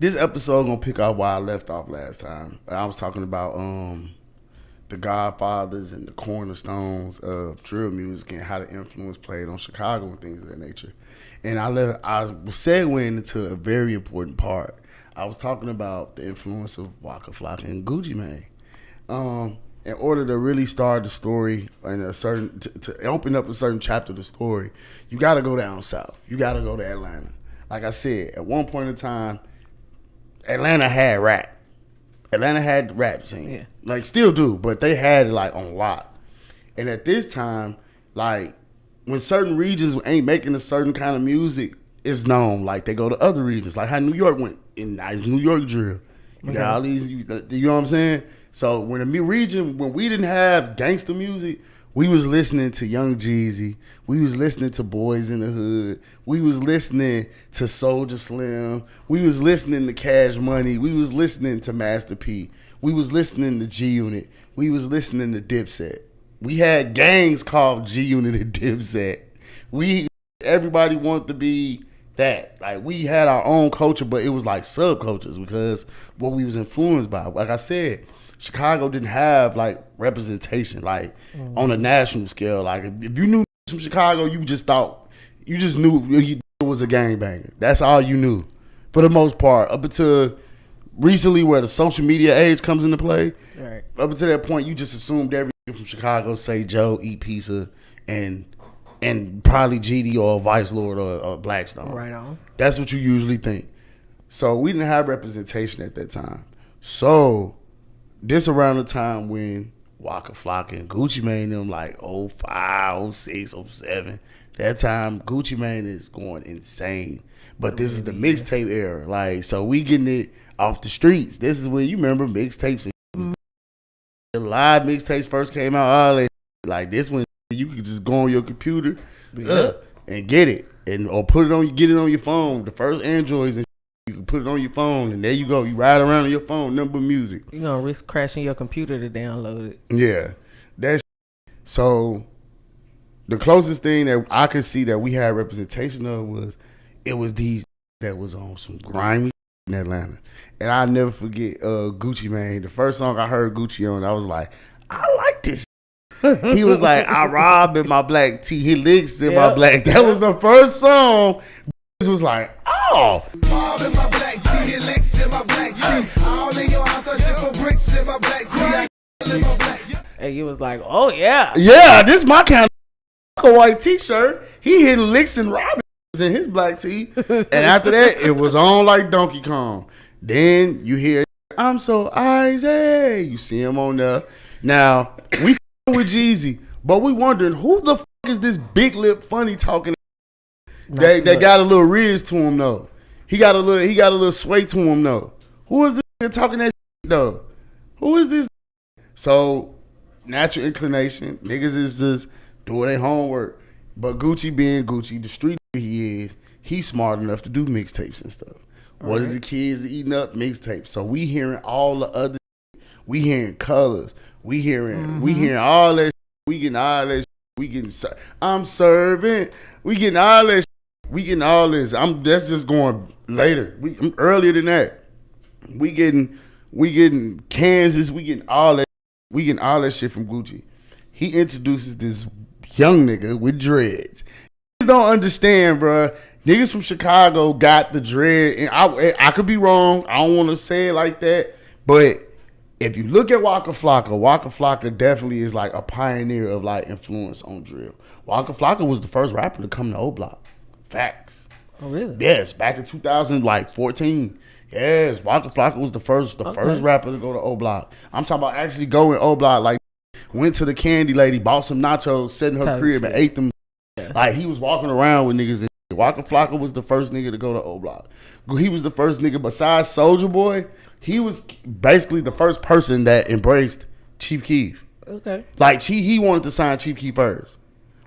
this episode gonna pick up where I left off last time. I was talking about the godfathers and the cornerstones of drill music and how the influence played on Chicago and things of that nature. And I was segueing into a very important part. I was talking about the influence of Waka Flocka and Gucci Mane. In order to really start the story and to open up a certain chapter of the story, you got to go down south. You got to go to Atlanta. Like I said, at one point in time, Atlanta had rap. Atlanta had the rap scene. Yeah. Like, still do, but they had it, like, on lock. And at this time, like, when certain regions ain't making a certain kind of music, it's known. Like, they go to other regions. Like how New York went in nice New York drill. You got all these, you know what I'm saying? So when we didn't have gangster music, we was listening to Young Jeezy. We was listening to Boys in the Hood. We was listening to Soulja Slim. We was listening to Cash Money. We was listening to Master P. We was listening to G Unit. We was listening to Dipset. We had gangs called G Unit and Dipset. Everybody wanted to be that. Like, we had our own culture, but it was like subcultures because what we was influenced by. Like I said, Chicago didn't have like representation, like on a national scale. Like if you knew from Chicago, you just knew it was a gangbanger. That's all you knew, for the most part. Up until recently, where the social media age comes into play, right. Up until that point, you just assumed everything from Chicago, say Joe, eat pizza, and probably GD or Vice Lord or Blackstone. Right on. That's what you usually think. So we didn't have representation at that time. So this around the time when Waka Flocka and Gucci Mane them like 05, 06, 07. That time Gucci Mane is going insane. But this is the mixtape era. Like, so we getting it off the streets. This is when you remember mixtapes. The live mixtapes first came out, all that. Like this one, you could just go on your computer and get it. Or get it on your phone. The first Androids and you can put it on your phone, and there you go. You ride around on your phone, number music. You're going to risk crashing your computer to download it. Yeah. So the closest thing that I could see that we had representation of was these that was on some grimy in Atlanta. And I'll never forget Gucci Mane. The first song I heard Gucci on, I was like, I like this. He was like, I rob in my black tee. He licks in my black. That was the first song. This was like, oh. Rob in my black tee. He licks in my black tee. All in your house, I triple bricks in my black tee. And you was like, oh yeah. Yeah, this my kind of white t-shirt. He hitting licks and robbing in his black tee. And after that, it was on like Donkey Kong. Then you hear, I'm so icy. You see him on there. Now, we with Jeezy, but we wondering who the fuck is this big lip funny talking that got a little riz to him though. He got a little sway to him though. Who is this nigga talking that shit though? Who is this? So natural inclination, niggas is just doing their homework. But Gucci being Gucci, the street he is, he's smart enough to do mixtapes and stuff. What are the kids eating up? Mixtapes. So we hearing all the other, we hearing colors. We hearing all that shit. We getting all that shit. We getting, I'm serving. We getting all that shit. We getting all this. That's just going later. I'm earlier than that. We getting Kansas. We getting all that shit from Gucci. He introduces this young nigga with dreads. Niggas don't understand, bruh. Niggas from Chicago got the dread. And I could be wrong. I don't want to say it like that. But if you look at Waka Flocka definitely is like a pioneer of like influence on drill. Waka Flocka was the first rapper to come to O Block. Facts. Oh really? Yes, back in 2014. Yes, Waka Flocka was the first rapper to go to O Block. I'm talking about actually going O Block. Like went to the candy lady, bought some nachos, sat in her crib and ate them. Yeah. Like he was walking around with niggas. Waka Flocka was the first nigga to go to O Block. He was the first nigga besides Soulja Boy. He was basically the first person that embraced Chief Keef. Okay. Like he wanted to sign Chief Keef first.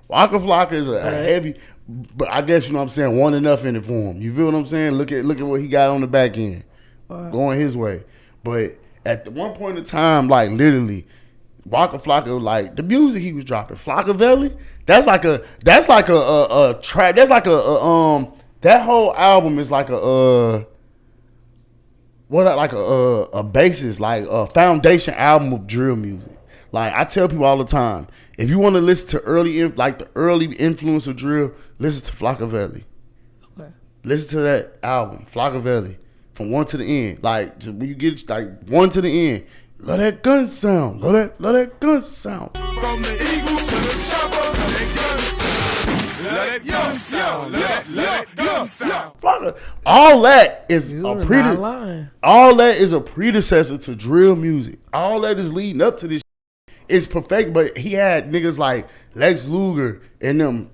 Waka Flocka is a heavy, but I guess you know what I'm saying, one enough in it for him. You feel what I'm saying? Look at what he got on the back end. Going his way. But at the one point in time, like literally, Waka Flocka, like the music he was dropping, Flockavelli, that whole album is like like a basis, like a foundation album of drill music. Like I tell people all the time, if you want to listen to the early influence of drill, listen to Flocka. Okay. Listen to that album, Flocka, from one to the end. Like just when you get like one to the end, love that gun sound, love that gun sound. From the eagle to the chopper, let that gun sound, let that gun sound. Flocka, all that is a predecessor to drill music. All that is leading up to this. It's perfect, but he had niggas like Lex Luger and them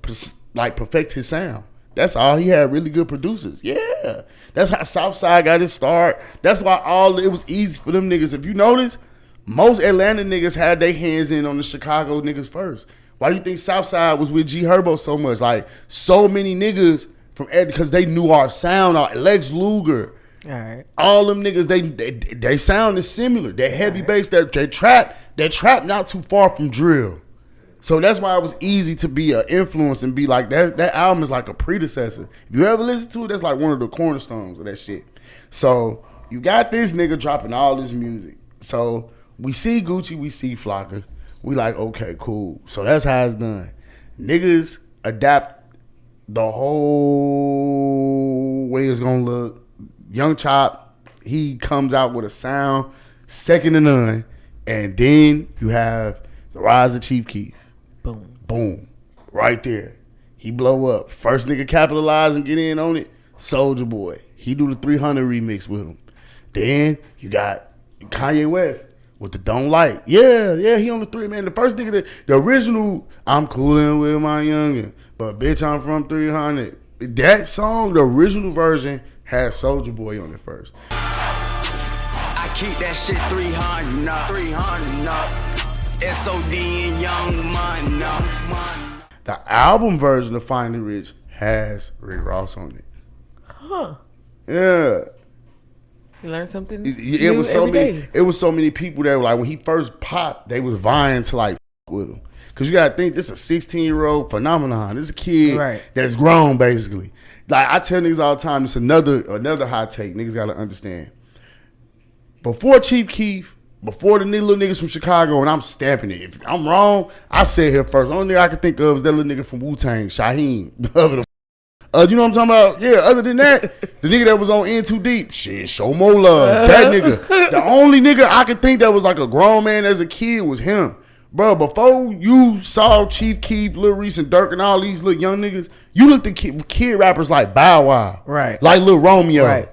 like perfect his sound. That's all. He had really good producers. Yeah. That's how Southside got his start. That's why it was easy for them niggas. If you notice, most Atlanta niggas had their hands in on the Chicago niggas first. Why do you think Southside was with G Herbo so much? Like, so many niggas from because they knew our sound. Lex Luger. All right. All them niggas, they sound is similar. They heavy bass, they trap not too far from drill. So that's why it was easy to be an influence and be like, that album is like a predecessor. If you ever listen to it, that's like one of the cornerstones of that shit. So you got this nigga dropping all this music. So we see Gucci, we see Flocka. We like, okay, cool. So that's how it's done. Niggas adapt the whole way it's gonna look. Young Chop, he comes out with a sound second to none, and then you have the rise of Chief Keef. Boom, right there. He blow up. First nigga capitalize and get in on it, Soulja Boy. He do the 300 remix with him. Then you got Kanye West with the Don't Like. Yeah, he on the 3, man. The first nigga, the original, I'm coolin' with my youngin', but bitch, I'm from 300. That song, the original version, had Soulja Boy on it first. I keep that shit 300 up. SOD and Young Money. The album version of Finally Rich has Rick Ross on it. Huh. Yeah. You learn something It was so many. Day. It was so many people that were like, when he first popped, they was vying to like with him. Cause you gotta think this is a 16-year-old phenomenon. This is a kid that's grown basically. Like I tell niggas all the time, it's another hot take. Niggas gotta understand. Before Chief Keef, before the little niggas from Chicago, and I'm stamping it. If I'm wrong, I say it here first. The only nigga I can think of is that little nigga from Wu-Tang, Shaheem. You know what I'm talking about? Yeah, other than that, the nigga that was on In Too Deep, shit, show more love. That nigga. The only nigga I could think that was like a grown man as a kid was him. Bro, before you saw Chief Keef, Lil Reese, and Durk, and all these little young niggas, you looked at kid rappers like Bow Wow. Right. Like Lil Romeo. Right.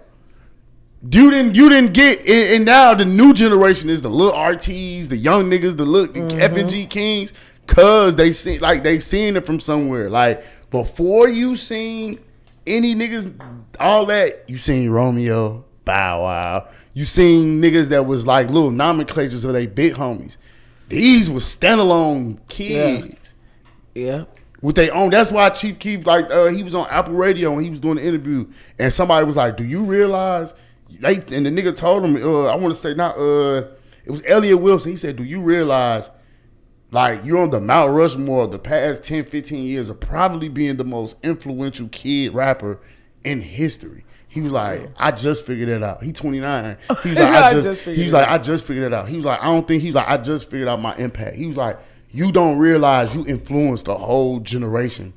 You didn't get, and now the new generation is the little RTs, the young niggas, the little F&G Kings, cause they seen it from somewhere. Like, before you seen any niggas, all that, you seen Romeo, Bow Wow. You seen niggas that was like little nomenclatures of they big homies. These was standalone kids. Yeah. With their own. That's why Chief Keef, like, he was on Apple Radio and he was doing an interview, and somebody was like, "Do you realize?" And the nigga told him, I want to say it was Elliot Wilson. He said, "Do you realize, like, you're on the Mount Rushmore of the past 10, 15 years of probably being the most influential kid rapper in history." He was like, "I just figured it out." He 29. He was like, I just figured it out. He was like, I just figured out my impact. He was like, "You don't realize you influenced the whole generation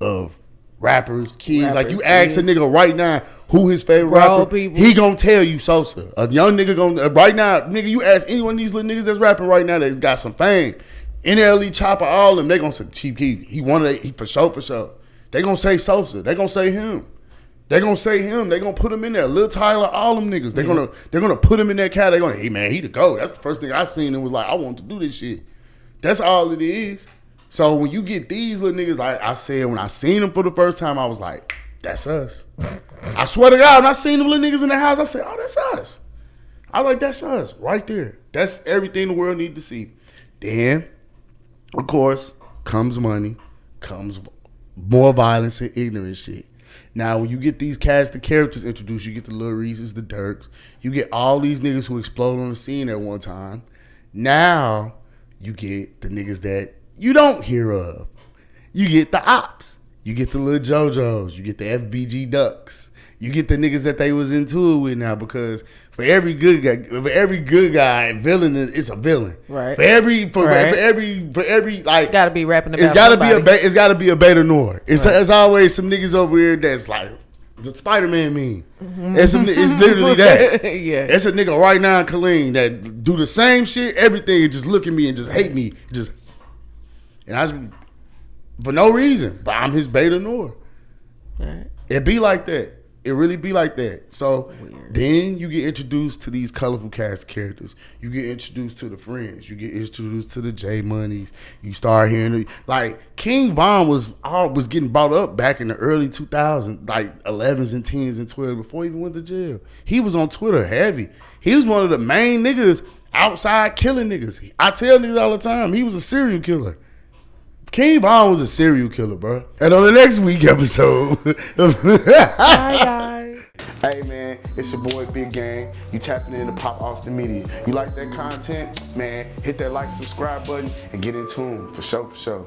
of rappers, kids. Like, you ask a nigga right now who his favorite rapper, people. He gonna tell you Sosa. A young nigga gonna, right now, nigga, you ask any one of these little niggas that's rapping right now that's got some fame, NLE, Chopper, all of them, they gonna say Chief Keef. He for sure. They gonna say Sosa. They gonna say him. They gonna say him. They gonna put him in there. Lil Tyler, all them niggas. They're gonna put him in that cat. They gonna, hey man, he the GOAT. That's the first thing I seen and was like, I want to do this shit. That's all it is. So when you get these little niggas, like I said, when I seen them for the first time, I was like, that's us. I swear to God, when I seen them little niggas in the house, I said, oh, that's us. I was like, that's us right there. That's everything the world need to see. Then, of course, comes money, comes more violence and ignorant shit. Now, when you get these cast of characters introduced, you get the Lil Reese's, the Durks, you get all these niggas who explode on the scene at one time. Now, you get the niggas that you don't hear of. You get the ops. You get the Lil JoJo's. You get the FBG Ducks. You get the niggas that they was into it with now, because for every good guy, villain, it's a villain. Right. For every like, Gotta be rapping about it's gotta somebody. it's gotta be a beta noir. It's always some niggas over here that's like the Spider-Man meme. It's literally that. Yeah. It's a nigga right now in Killeen that do the same shit, everything, and just look at me and just hate me, and I just for no reason. But I'm his beta noir. Right. It be like that. It really be like that. So then you get introduced to these colorful cast of characters. You get introduced to the friends. You get introduced to the J Moneys. You start hearing like King Von was getting brought up back in the early 2000s, like 11s and 10s and 12s before he even went to jail. He was on Twitter heavy. He was one of the main niggas outside killing niggas. I tell niggas all the time, he was a serial killer. King Von was a serial killer, bro. And on the next week episode, Hi guys. hey man, it's your boy Big Gang. You tapping into Pop Austin Media. You like that content, man? Hit that like, subscribe button, and get in tune for sure.